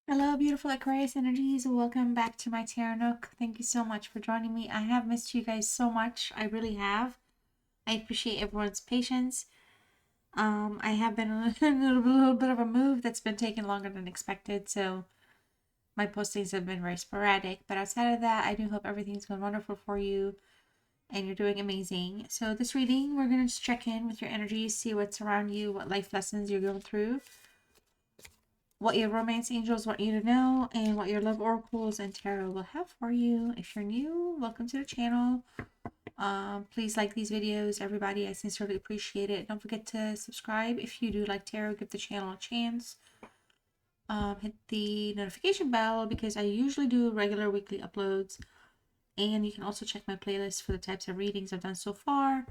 Hello, beautiful Aquarius energies. Welcome back to my Tarot Nook. Thank you so much for joining me. I have missed you guys so much. I really have. I appreciate everyone's patience. I have been on a little bit of a move that's been taking longer than expected, so my postings have been very sporadic. But outside of that, I do hope everything's going wonderful for you and you're doing amazing. So this reading, we're going to just check in with your energies, see what's around you, what life lessons you're going through, what your romance angels want you to know, and what your love oracles and tarot will have for you. If you're new, welcome to the channel. Please like these videos, everybody. I sincerely appreciate it. Don't forget to subscribe if you do like tarot. Give the channel a chance. Hit the notification bell because I usually do regular weekly uploads. And you can also check my playlist for the types of readings I've done so far.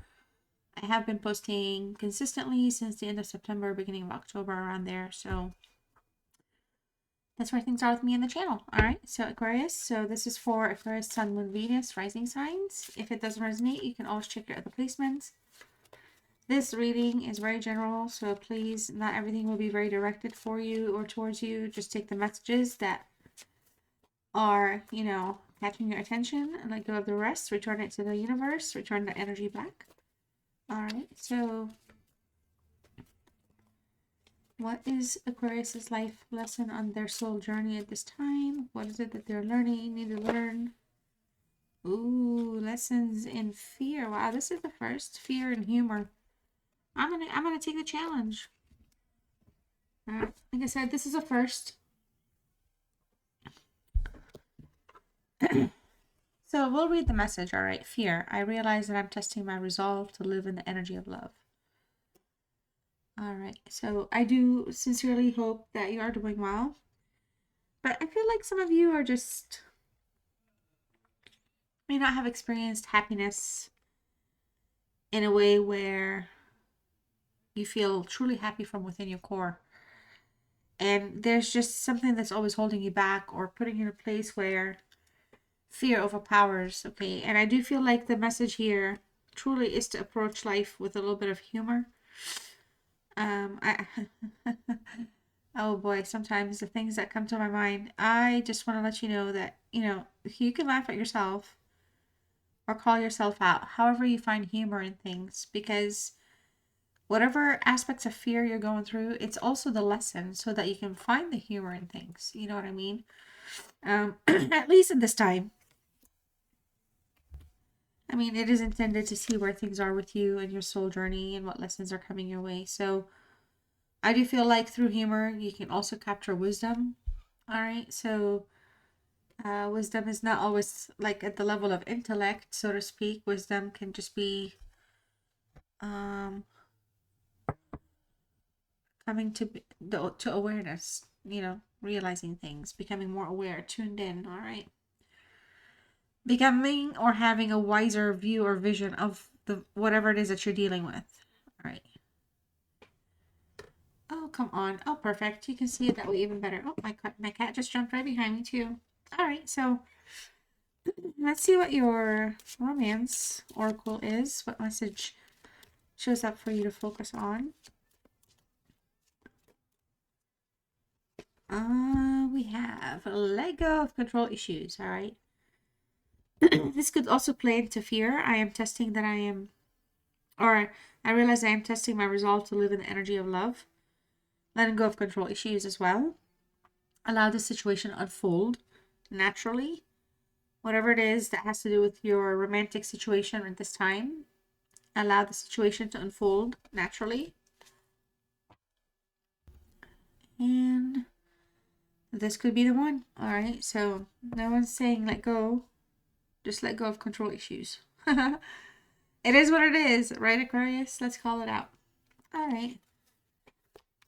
I have been posting consistently since the end of September, beginning of October, around there. So that's where things are with me in the channel. All right, so Aquarius. So this is for Aquarius, Sun, Moon, Venus, rising signs. If it doesn't resonate, you can always check your other placements. This reading is very general, so please, not everything will be very directed for you or towards you. Just take the messages that are, catching your attention and let go of the rest. Return it to the universe. Return the energy back. All right, so what is Aquarius's life lesson on their soul journey at this time? What is it that they're learning, need to learn? Ooh, lessons in fear. Wow, this is the first. Fear and humor. I'm gonna take the challenge. Like I said, this is a first. So we'll read the message. All right, fear. I realize that I'm testing my resolve to live in the energy of love. All right, so I do sincerely hope that you are doing well. But I feel like some of you are just may not have experienced happiness in a way where you feel truly happy from within your core. And there's just something that's always holding you back or putting you in a place where fear overpowers. Okay, and I do feel like the message here truly is to approach life with a little bit of humor. I oh boy, sometimes the things that come to my mind, I just want to let you know that, you can laugh at yourself or call yourself out, however you find humor in things, because whatever aspects of fear you're going through, it's also the lesson so that you can find the humor in things. You know what I mean? At least in this time. I mean, it is intended to see where things are with you and your soul journey and what lessons are coming your way. So I do feel like through humor, you can also capture wisdom. All right. So wisdom is not always like at the level of intellect, so to speak. Wisdom can just be um, coming to awareness, realizing things, becoming more aware, tuned in. All right. Becoming or having a wiser view or vision of the whatever it is that you're dealing with. All right. Oh, come on. Oh, perfect. You can see it that way even better. Oh, my cat just jumped right behind me too. All right, so let's see what your romance oracle is. What message shows up for you to focus on? We have let go of control issues. All right. This could also play into fear. I am testing that I am, or I realize I am testing my resolve to live in the energy of love. Letting go of control issues as well. Allow the situation to unfold naturally. Whatever it is that has to do with your romantic situation at this time, allow the situation to unfold naturally. And this could be the one. All right, so no one's saying let go. Just let go of control issues. It is what it is, right, Aquarius? Let's call it out. All right.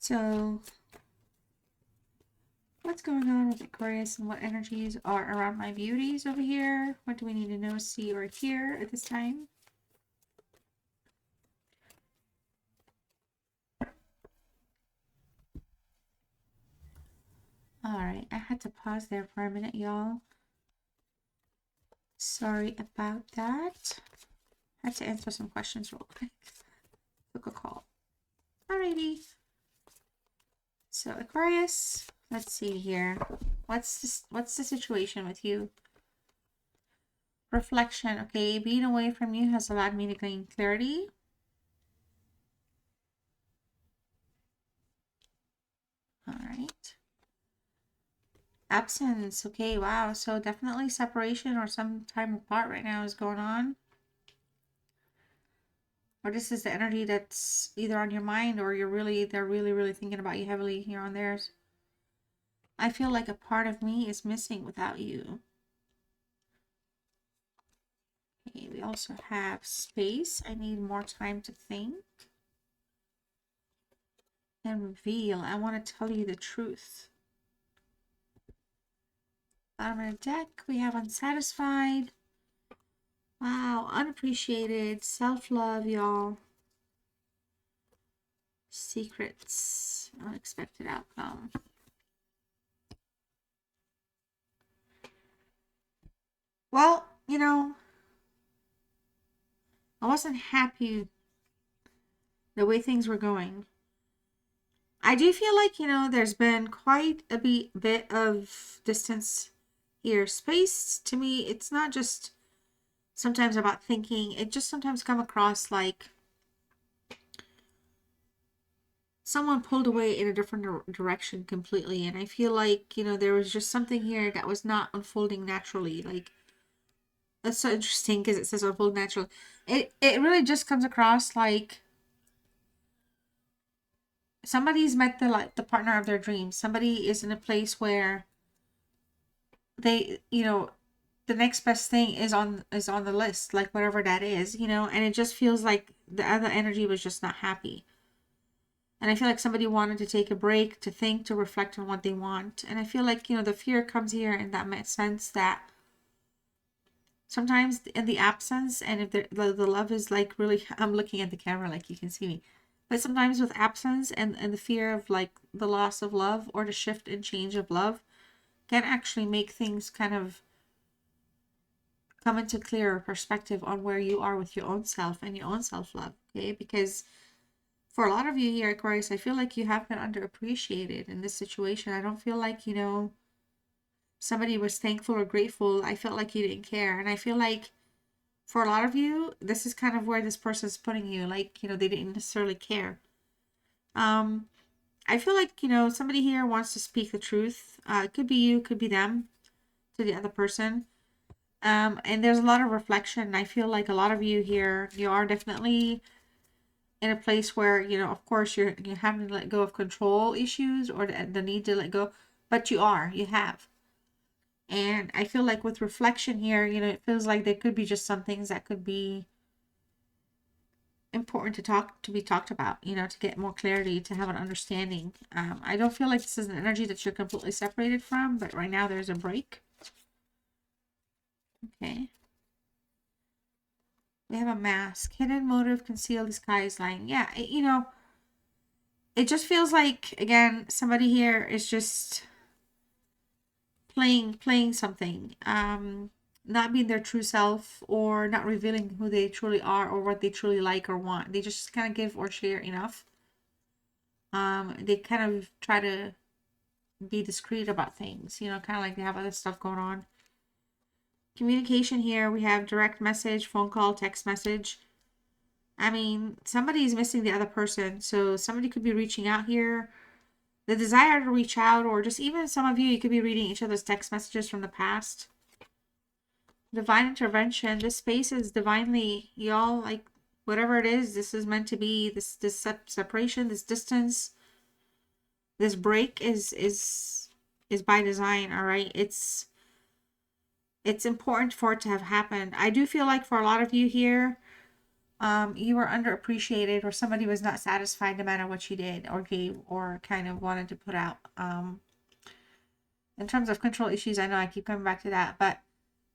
So what's going on with Aquarius and what energies are around my beauties over here? What do we need to know, see, or hear at this time? All right, I had to pause there for a minute, y'all. Sorry about that. I had to answer some questions real quick. Took a call. Alrighty. So Aquarius, Let's see here. What's the situation with you? Reflection. Okay, being away from you has allowed me to gain clarity. All right. Absence. Okay, wow. So definitely separation or some time apart right now is going on. Or this is the energy that's either on your mind or they're really thinking about you heavily here on theirs. I feel like a part of me is missing without you. Okay, we also have space. I need more time to think. And reveal. I want to tell you the truth. Bottom of the deck, we have unsatisfied. Wow, unappreciated. Self-love, y'all. Secrets. Unexpected outcome. Well, you know, I wasn't happy the way things were going. I do feel like, you know, there's been quite a bit of distance here. Space, to me, it's not just sometimes about thinking. It just sometimes come across like someone pulled away in a different direction completely. And I feel like, you know, there was just something here that was not unfolding naturally. Like, that's so interesting because it says unfold naturally. It really just comes across like somebody's met the partner of their dreams. Somebody is in a place where they, you know, the next best thing is on the list, like whatever that is, you know, and it just feels like the other energy was just not happy. And I feel like somebody wanted to take a break, to think, to reflect on what they want. And I feel like, you know, the fear comes here in that sense that sometimes in the absence, and if the love is like really, I'm looking at the camera like you can see me, but sometimes with absence and the fear of like the loss of love or the shift and change of love can actually make things kind of come into clearer perspective on where you are with your own self and your own self-love. Okay, because for a lot of you here, Aquarius, I feel like you have been underappreciated in this situation. I don't feel like, you know, somebody was thankful or grateful. I felt like you didn't care. And I feel like for a lot of you, this is kind of where this person's putting you. Like, you know, they didn't necessarily care. I feel like, you know, somebody here wants to speak the truth. It could be you, could be them, to the other person. And there's a lot of reflection. I feel like a lot of you here, you are definitely in a place where, you know, of course you're having to let go of control issues or the need to let go, but you have. And I feel like with reflection here, you know, it feels like there could be just some things that could be important to be talked about, you know, to get more clarity, to have an understanding. I don't feel like this is an energy that you're completely separated from, but right now there's a break. Okay. We have a mask. Hidden motive, concealed, disguise, lying. Yeah, you know, it just feels like, again, somebody here is just playing something. Not being their true self or not revealing who they truly are or what they truly like or want. They just kind of give or share enough. They kind of try to be discreet about things, you know, kind of like they have other stuff going on. Communication here, we have direct message, phone call, text message. I mean, somebody's missing the other person. So somebody could be reaching out here. The desire to reach out, or just even some of you could be reading each other's text messages from the past. Divine intervention. This space is divinely, y'all, like whatever it is, this is meant to be. This separation, this distance, this break is by design. All right, it's important for it to have happened. I do feel like for a lot of you here, you were underappreciated or somebody was not satisfied no matter what you did or gave or kind of wanted to put out. In terms of control issues, I know I keep coming back to that, but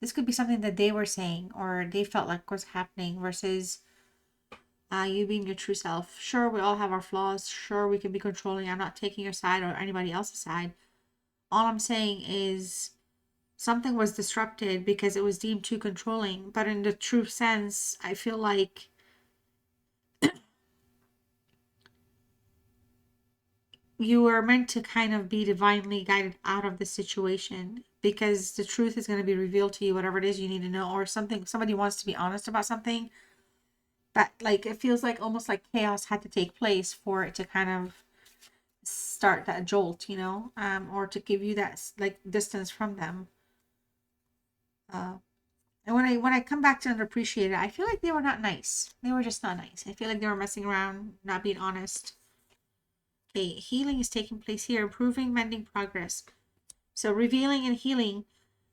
this could be something that they were saying or they felt like was happening versus you being your true self. Sure, we all have our flaws. Sure, we can be controlling. I'm not taking your side or anybody else's side. All I'm saying is something was disrupted because it was deemed too controlling. But in the true sense, I feel like you are meant to kind of be divinely guided out of the situation, because the truth is going to be revealed to you, whatever it is you need to know, or somebody wants to be honest about something. But like, it feels like almost like chaos had to take place for it to kind of start that jolt, or to give you that like distance from them. And when I come back to underappreciate it, I feel like they were not nice. They were just not nice. I feel like they were messing around, not being honest. Okay, healing is taking place here, improving, mending, progress. So revealing and healing,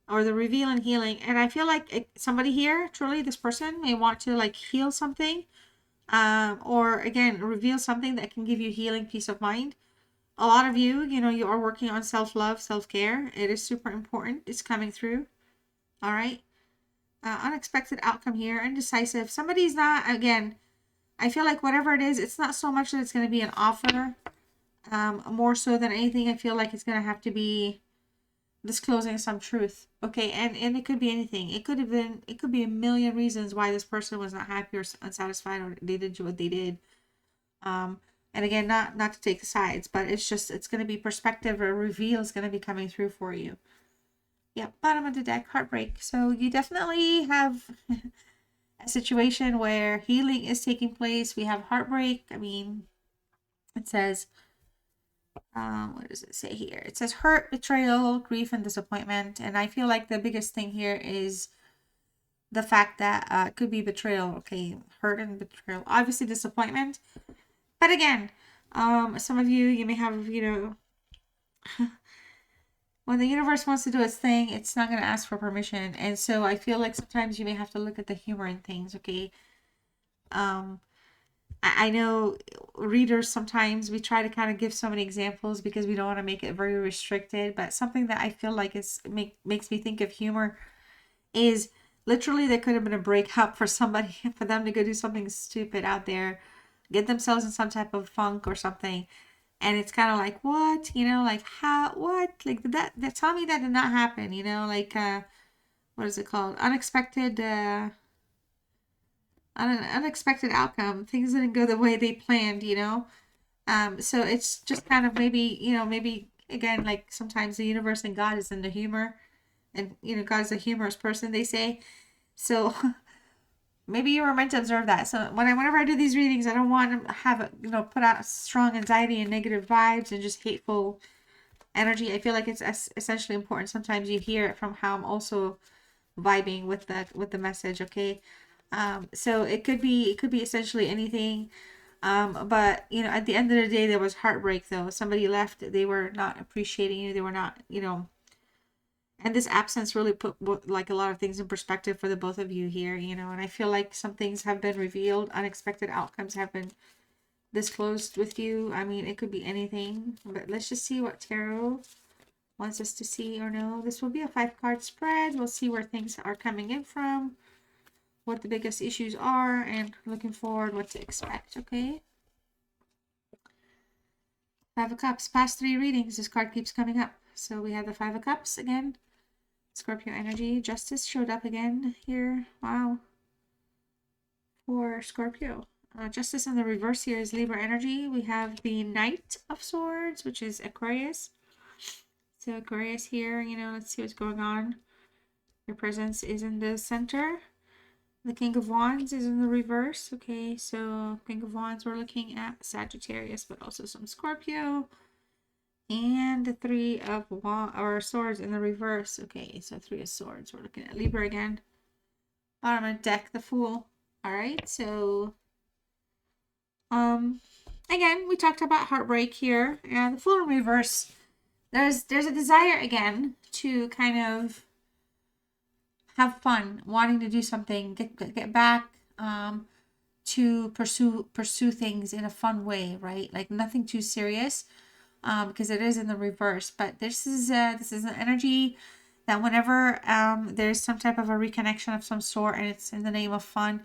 or the reveal and healing. And I feel like somebody here, truly this person, may want to like heal something, or again, reveal something that can give you healing, peace of mind. A lot of you, you are working on self-love, self-care. It is super important. It's coming through. All right. Unexpected outcome here, indecisive. Somebody's not, again, I feel like whatever it is, it's not so much that it's going to be an offer. More so than anything, I feel like it's going to have to be disclosing some truth. Okay, and it could be anything. It could be a million reasons why this person was not happy or unsatisfied, or they did what they did. And again, not to take sides, but it's going to be perspective, or reveal is going to be coming through for you. Yep, bottom of the deck, heartbreak. So you definitely have a situation where healing is taking place. We have heartbreak. I mean, it says, what does it say here? It says hurt, betrayal, grief, and disappointment. And I feel like the biggest thing here is the fact that it could be betrayal. Okay, hurt and betrayal. Obviously, disappointment. But again, some of you may have, when the universe wants to do its thing, it's not going to ask for permission. And so I feel like sometimes you may have to look at the humor in things, okay? I know readers, sometimes we try to kind of give so many examples because we don't want to make it very restricted, but something that I feel like makes me think of humor is literally there could have been a breakup for somebody, for them to go do something stupid out there, get themselves in some type of funk or something. And it's kind of like, what, like how, what, like that tell me that did not happen, like, what is it called? Unexpected outcome. Things didn't go the way they planned, so it's just kind of maybe again, like sometimes the universe and God is in the humor, and God's a humorous person, they say. So maybe you were meant to observe that. So whenever I do these readings, I don't want to have put out strong anxiety and negative vibes and just hateful energy. I feel like it's essentially important. Sometimes you hear it from how I'm also vibing with the message. Okay, so it could be essentially anything. But at the end of the day, there was heartbreak though. Somebody left. They were not appreciating you. They were not, and this absence really put like a lot of things in perspective for the both of you here, and I feel like some things have been revealed. Unexpected outcomes have been disclosed with you. I mean, it could be anything, but let's just see what tarot wants us to see or know. This will be a 5-card spread. We'll see where things are coming in from, what the biggest issues are, and looking forward what to expect. Okay, 5 of Cups. Past 3 readings, this card keeps coming up. So we have the 5 of Cups again. Scorpio energy. Justice showed up again here. Wow. For Scorpio. Justice in the reverse here is Libra energy. We have the Knight of Swords, which is Aquarius. So Aquarius here, let's see what's going on. Your presence is in the center. The King of Wands is in the reverse. Okay, so King of Wands, we're looking at Sagittarius, but also some Scorpio. And the 3 of Swords in the reverse. Okay, so 3 of Swords. We're looking at Libra again. Bottom of the deck, the Fool. All right, so again, we talked about heartbreak here, and the Fool in reverse. There's a desire again to kind of have fun, wanting to do something, get back, to pursue things in a fun way, right? Like nothing too serious. Because it is in the reverse, but this is an energy that whenever there's some type of a reconnection of some sort and it's in the name of fun,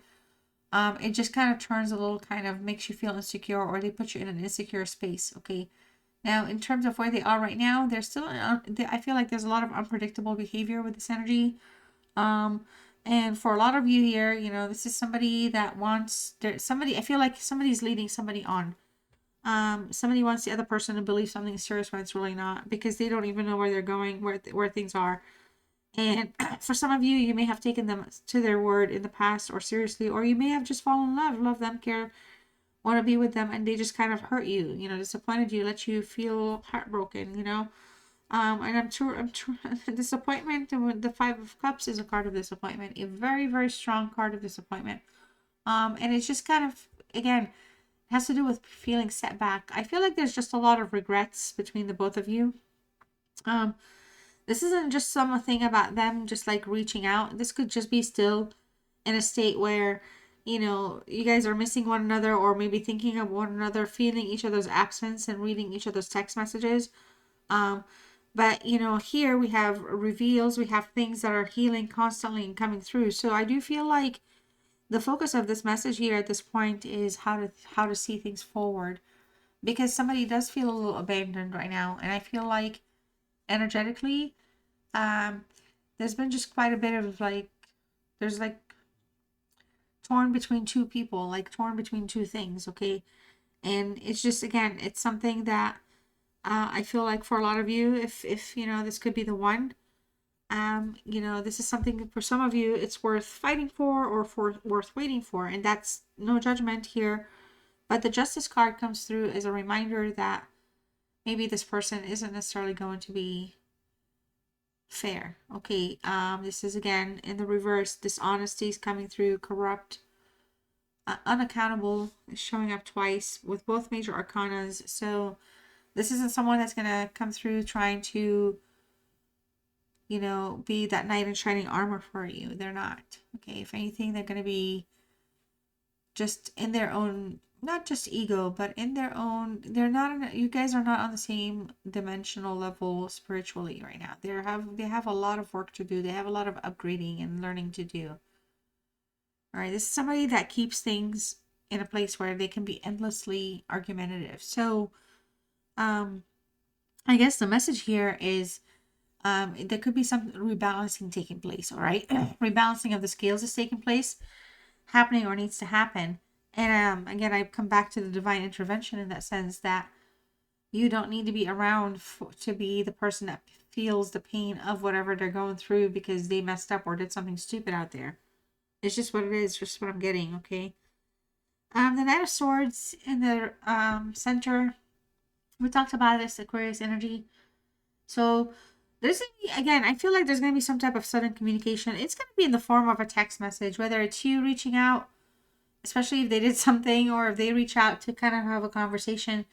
it just kind of turns a little, kind of makes you feel insecure, or they put you in an insecure space. Okay, now in terms of where they are right now, they're still I feel like there's a lot of unpredictable behavior with this energy, and for a lot of you here, this is somebody that wants, I feel like somebody's leading somebody on. Somebody wants the other person to believe something serious when it's really not, because they don't even know where they're going, where things are. And for some of you, you may have taken them to their word in the past or seriously, or you may have just fallen in love them, care, want to be with them, and they just kind of hurt you, disappointed you, let you feel heartbroken, and I'm true. Disappointment, and the Five of Cups is a card of disappointment, a very, very strong card of disappointment. And it's just kind of, again, has to do with feeling set back. I feel like there's just a lot of regrets between the both of you. Um, this isn't just something about them just like reaching out. This could just be still in a state where, you guys are missing one another, or maybe thinking of one another, feeling each other's absence and reading each other's text messages. Um, but here we have reveals, we have things that are healing constantly and coming through. So I do feel like the focus of this message here at this point is how to see things forward, because somebody does feel a little abandoned right now, and I feel like energetically, there's been just quite a bit of like, there's like torn between two people, like torn between two things, okay? And it's just, again, it's something that I feel like for a lot of you, if this could be the one, this is something for some of you, it's worth fighting for, or worth waiting for, and that's no judgment here. But the Justice card comes through as a reminder that maybe this person isn't necessarily going to be fair. Okay, this is again in the reverse. Dishonesty is coming through, corrupt, unaccountable is showing up twice with both major arcanas. So this isn't someone that's gonna come through trying to, be that knight in shining armor for you. They're not. Okay, if anything, they're gonna be just in their own, not just ego, but in their own, you guys are not on the same dimensional level spiritually right now. They have a lot of work to do. They have a lot of upgrading and learning to do. All right, this is somebody that keeps things in a place where they can be endlessly argumentative. So, I guess the message here is, there could be some rebalancing taking place, all right? Rebalancing of the scales is taking place, happening, or needs to happen. And again, I come back to the divine intervention in that sense, that you don't need to be around to be the person that feels the pain of whatever they're going through because they messed up or did something stupid out there. It's just what it is, just what I'm getting, okay? The Knight of Swords in the center, we talked about this, Aquarius energy. So there's going to be, again, I feel like there's going to be some type of sudden communication. It's going to be in the form of a text message, whether it's you reaching out, especially if they did something, or if they reach out to kind of have a conversation.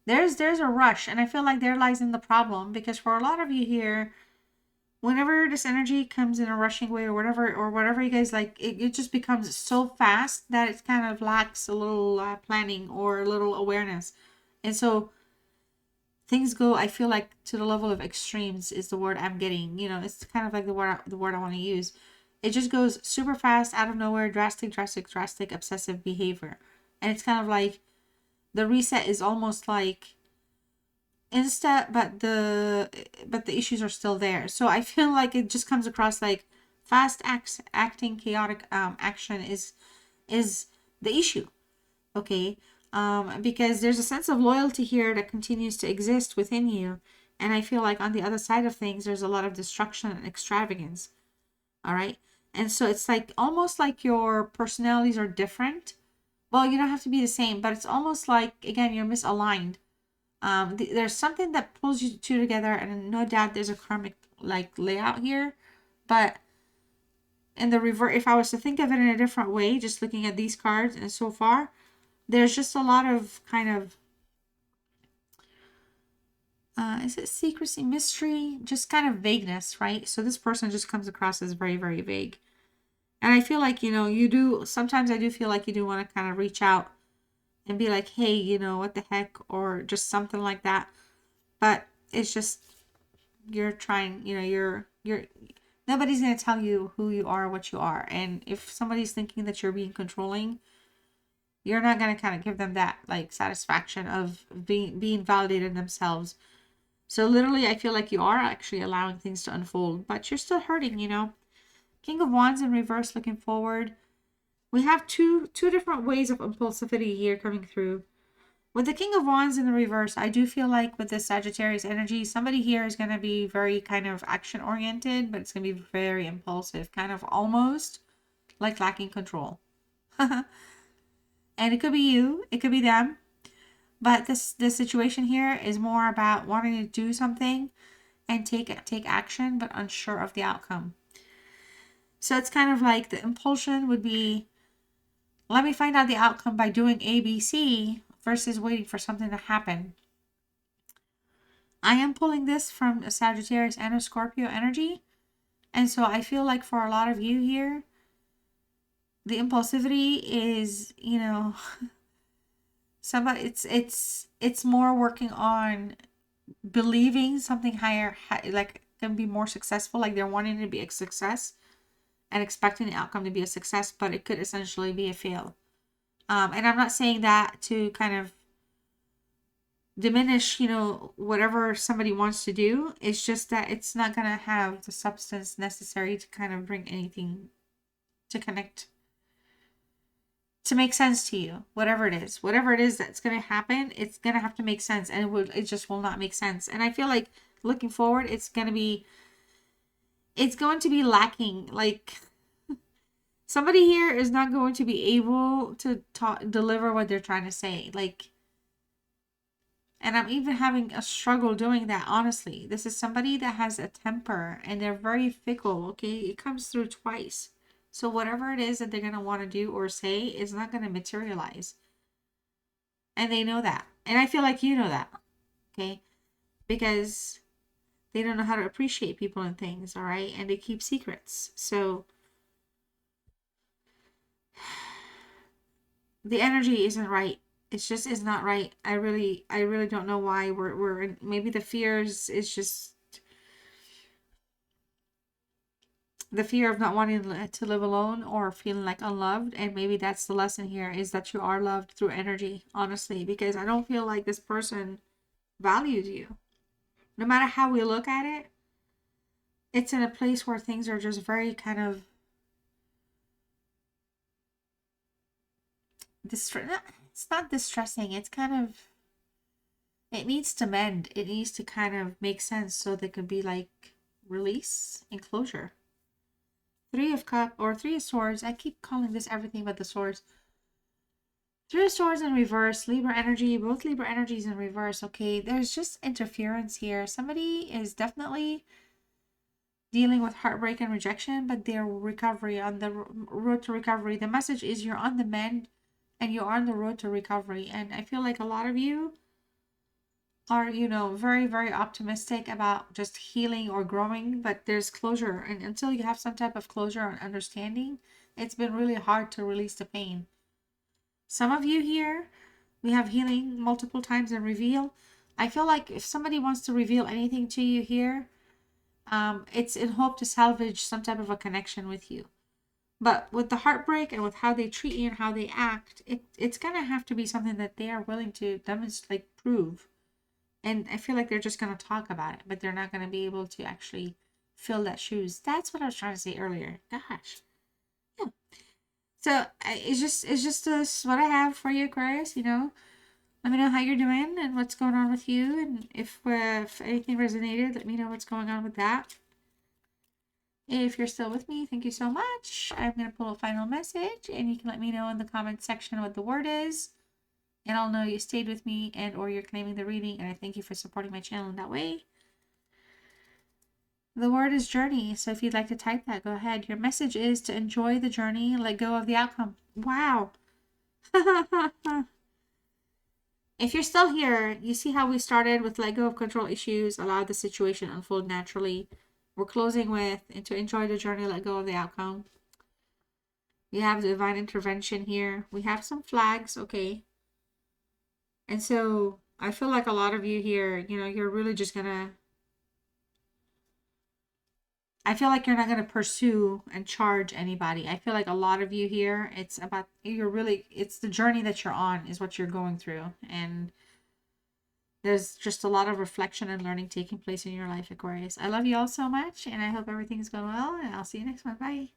There's a rush, and I feel like there lies in the problem, because for a lot of you here, whenever this energy comes in a rushing way, or whatever you guys like, it just becomes so fast that it kind of lacks a little planning or a little awareness. And so things go, I feel like, to the level of extremes is the word I'm getting. It's kind of like the word I want to use. It just goes super fast, out of nowhere, drastic, obsessive behavior. And it's kind of like the reset is almost like insta, but the issues are still there. So I feel like it just comes across like fast acting, chaotic action is the issue. Okay. Because there's a sense of loyalty here that continues to exist within you. And I feel like on the other side of things, there's a lot of destruction and extravagance. All right. And so it's like almost like your personalities are different. Well, you don't have to be the same, but it's almost like, again, you're misaligned. There's something that pulls you two together, and no doubt there's a karmic like layout here. But in the reverse, if I was to think of it in a different way, just looking at these cards and so far, there's just a lot of kind of, is it secrecy, mystery, just kind of vagueness, right? So this person just comes across as very, very vague. And I feel like, you do, sometimes I do feel like you do want to kind of reach out and be like, hey, what the heck, or just something like that. But it's just, you're trying, you're, nobody's going to tell you who you are, what you are. And if somebody's thinking that you're being controlling, you're not going to kind of give them that like satisfaction of being validated themselves. So literally, I feel like you are actually allowing things to unfold, but you're still hurting, King of Wands in reverse, looking forward. We have two different ways of impulsivity here coming through. With the King of Wands in the reverse, I do feel like with this Sagittarius energy, somebody here is going to be very kind of action-oriented, but it's going to be very impulsive, kind of almost like lacking control. And it could be you, it could be them, but this situation here is more about wanting to do something and take action, but unsure of the outcome. So it's kind of like the impulsion would be, let me find out the outcome by doing ABC versus waiting for something to happen. I am pulling this from a Sagittarius and a Scorpio energy. And so I feel like for a lot of you here, the impulsivity is, you know, somebody, it's more working on believing something higher, like can be more successful, like they're wanting to be a success and expecting the outcome to be a success, but it could essentially be a fail. And I'm not saying that to kind of diminish, you know, whatever somebody wants to do. It's just that it's not going to have the substance necessary to kind of bring anything to connect, to make sense to you. Whatever it is that's going to happen, it's going to have to make sense, and it just will not make sense. And I feel like looking forward, it's going to be lacking. Like somebody here is not going to be able to deliver what they're trying to say. Like, and I'm even having a struggle doing that, honestly. This is somebody that has a temper and they're very fickle, okay? It comes through twice. So whatever it is that they're going to want to do or say is not going to materialize. And they know that. And I feel like you know that, okay? Because they don't know how to appreciate people and things, all right? And they keep secrets. So the energy isn't right. It's just is not right. I really don't know why we're in, maybe the fears is just the fear of not wanting to live alone or feeling like unloved. And maybe that's the lesson here, is that you are loved through energy, honestly, because I don't feel like this person values you. No matter how we look at it, it's in a place where things are just very kind of it's not distressing. It's kind of, it needs to mend. It needs to kind of make sense so there could be like release and closure. Three of Cups or Three of Swords. I keep calling this everything but the swords. Three of Swords in reverse. Libra energy. Both Libra energies in reverse. Okay, there's just interference here. Somebody is definitely dealing with heartbreak and rejection, but their recovery, on the road to recovery. The message is you're on the mend and you're on the road to recovery. And I feel like a lot of you are, you know, very, very optimistic about just healing or growing, but there's closure. And until you have some type of closure and understanding, it's been really hard to release the pain. Some of you here, we have healing multiple times and reveal. I feel like if somebody wants to reveal anything to you here, it's in hope to salvage some type of a connection with you. But with the heartbreak and with how they treat you and how they act, it's going to have to be something that they are willing to demonstrate, like prove. And I feel like they're just going to talk about it, but they're not going to be able to actually fill that shoes. That's what I was trying to say earlier. Gosh. Yeah. So it's just this, what I have for you, Aquarius, you know. Let me know how you're doing and what's going on with you. And if anything resonated, let me know what's going on with that. If you're still with me, thank you so much. I'm going to pull a final message, and you can let me know in the comment section what the word is. And I'll know you stayed with me and or you're claiming the reading, and I thank you for supporting my channel in that way. The word is journey, so if you'd like to type that, go ahead. Your message is to enjoy the journey, let go of the outcome. Wow. If you're still here, you see how we started with let go of control issues, allow the situation unfold naturally. We're closing with and to enjoy the journey, let go of the outcome. We have divine intervention here. We have some flags, okay. And so I feel like a lot of you here, you know, you're really just gonna, I feel like you're not gonna pursue and charge anybody. I feel like a lot of you here, it's about, it's the journey that you're on is what you're going through. And there's just a lot of reflection and learning taking place in your life, Aquarius. I love you all so much, and I hope everything's going well, and I'll see you next one. Bye.